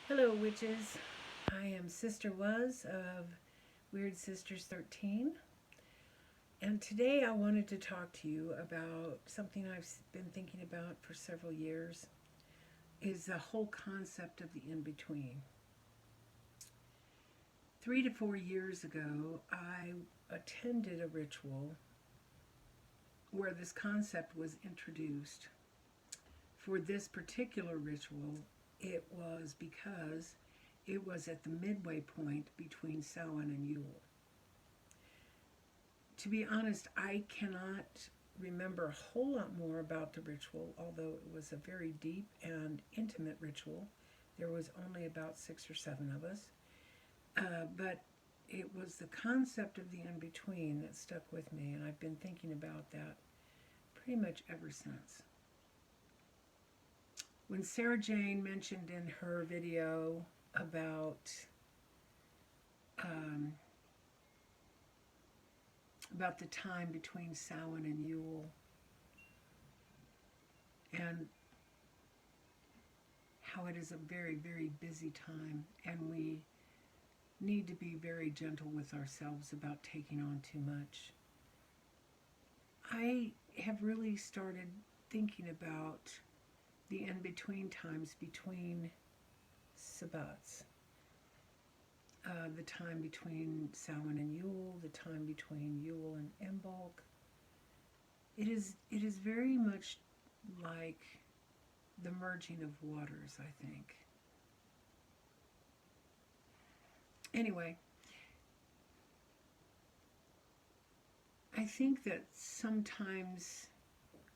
Hello, witches. I am Sister Was of Weird Sisters 13, and today I wanted to talk to you about something I've been thinking about for several years is the whole concept of the in-between. 3 to 4 years ago, I attended a ritual where this concept was introduced. For this particular ritual, it was because it was at the midway point between Samhain and Yule. To be honest, I cannot remember a whole lot more about the ritual, although it was a very deep and intimate ritual. There was only about 6 or 7 of us. But it was the concept of the in-between that stuck with me, and I've been thinking about that pretty much ever since. When Sarah Jane mentioned in her video um, about the time between Samhain and Yule, and how it is a very, very busy time, and we need to be very gentle with ourselves about taking on too much. I have really started thinking about the in-between times between Sabbats. The time between Samhain and Yule, the time between Yule and Imbolc. It is very much like the merging of waters, I think. Anyway, I think that sometimes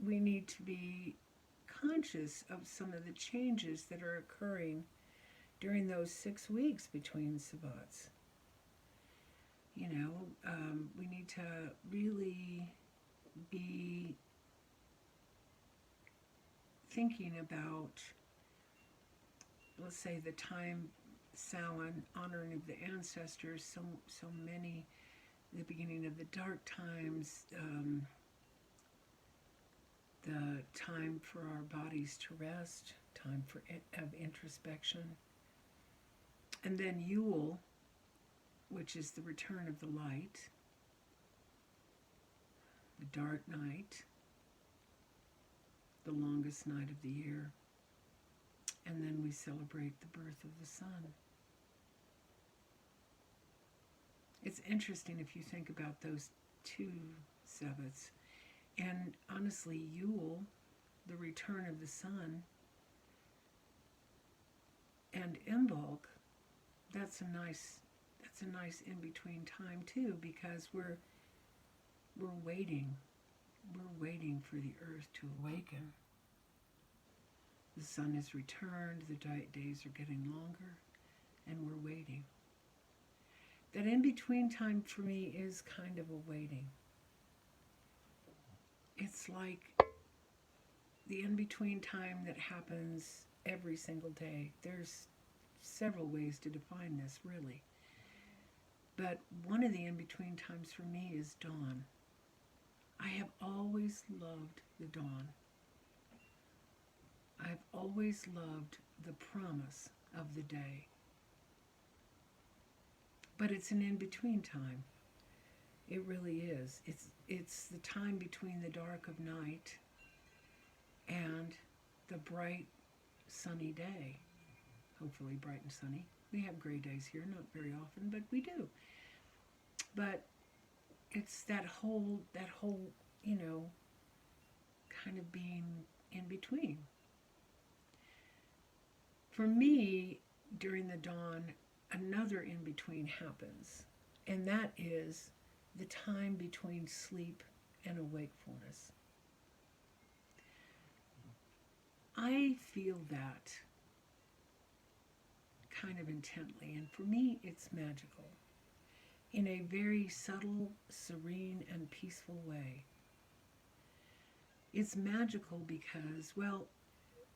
we need to be conscious of some of the changes that are occurring during those 6 weeks between Sabbats. We need to really be thinking about, let's say, the time Samhain, honoring of the ancestors, so many, the beginning of the dark times, the time for our bodies to rest, time of introspection. And then Yule, which is the return of the light, the dark night, the longest night of the year. And then we celebrate the birth of the sun. It's interesting if you think about those two Sabbats. And honestly, Yule, the return of the sun, and Imbolc, that's a nice in-between time too, because we're waiting. We're waiting for the earth to awaken. The sun has returned, the days are getting longer, and we're waiting. That in-between time for me is kind of a waiting. It's like the in-between time that happens every single day. There's several ways to define this, really. But one of the in-between times for me is dawn. I have always loved the dawn. I've always loved the promise of the day. But it's an in-between time. It really is. It's the time between the dark of night and the bright, sunny day. Hopefully bright and sunny. We have gray days here, not very often, but we do. But it's that whole, kind of being in between. For me, during the dawn, another in between happens, and that is the time between sleep and awakefulness. I feel that kind of intently, and for me, it's magical in a very subtle, serene, and peaceful way. It's magical because, well,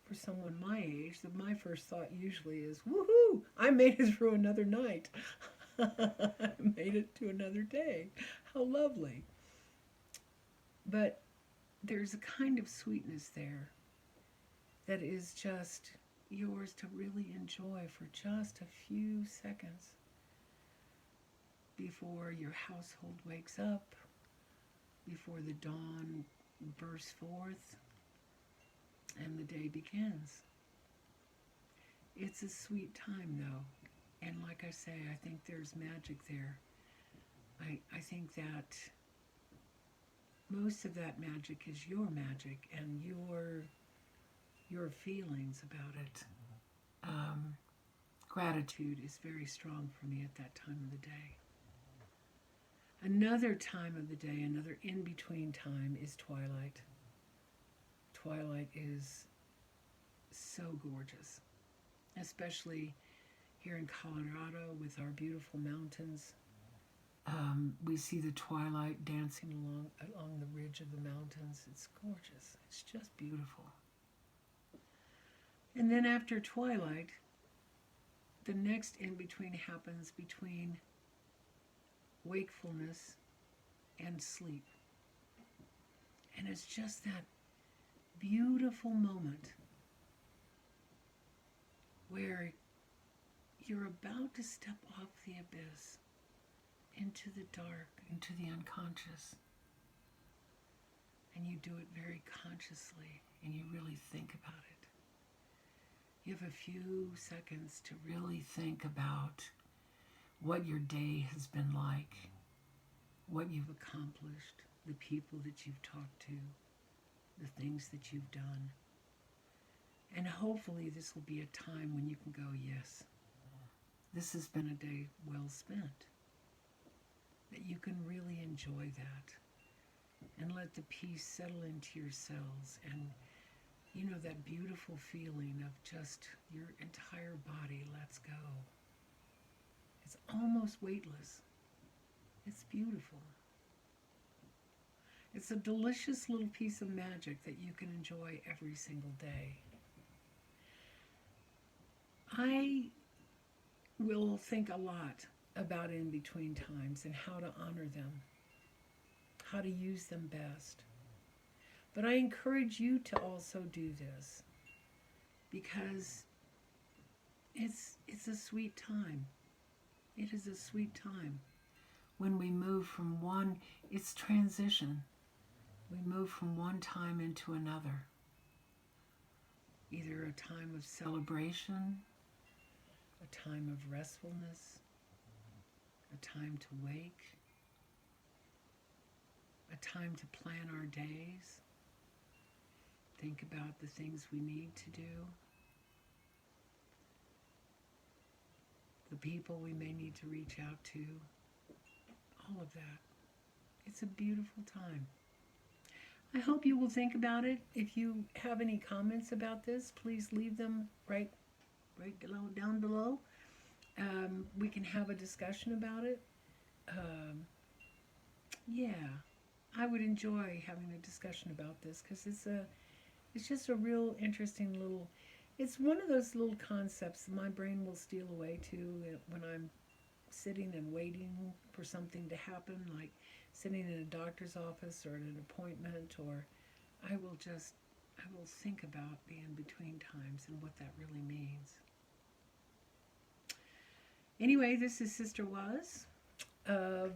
for someone my age, my first thought usually is, woohoo, I made it through another night. I made it to another day. How lovely. But there's a kind of sweetness there that is just yours to really enjoy for just a few seconds before your household wakes up, before the dawn bursts forth and the day begins. It's a sweet time, though, and like I say, I think there's magic there. I think that most of that magic is your magic and your feelings about it. Gratitude is very strong for me at that time of the day. Another time of the day, another in-between time, is twilight. Twilight is so gorgeous, especially here in Colorado with our beautiful mountains. We see the twilight dancing along the ridge of the mountains. It's gorgeous. It's just beautiful. And then after twilight, the next in-between happens between wakefulness and sleep. And it's just that beautiful moment where you're about to step off the abyss into the dark, into the unconscious. And you do it very consciously, and you really think about it. You have a few seconds to really think about what your day has been like, what you've accomplished, the people that you've talked to, the things that you've done. And hopefully this will be a time when you can go, yes, this has been a day well spent. That you can really enjoy that and let the peace settle into your cells, and you know, that beautiful feeling of just your entire body lets go. It's almost weightless. It's beautiful. It's a delicious little piece of magic that you can enjoy every single day. I will think a lot about in-between times and how to honor them, how to use them best. But I encourage you to also do this because it's a sweet time. It is a sweet time. When we move from one, it's transition. We move from one time into another. Either a time of celebration, a time of restfulness, a time to wake, a time to plan our days, think about the things we need to do, the people we may need to reach out to, all of that. It's a beautiful time. I hope you will think about it. If you have any comments about this, please leave them right down below. We can have a discussion about it. Yeah, I would enjoy having a discussion about this because it's just a real interesting little, it's one of those little concepts that my brain will steal away to when I'm sitting and waiting for something to happen, like sitting in a doctor's office or at an appointment, or I will think about the in-between times and what that really means. Anyway, this is Sister Was of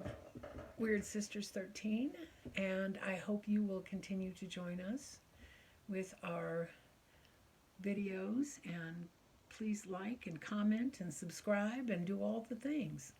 Weird Sisters 13, and I hope you will continue to join us with our videos, and please like and comment and subscribe and do all the things.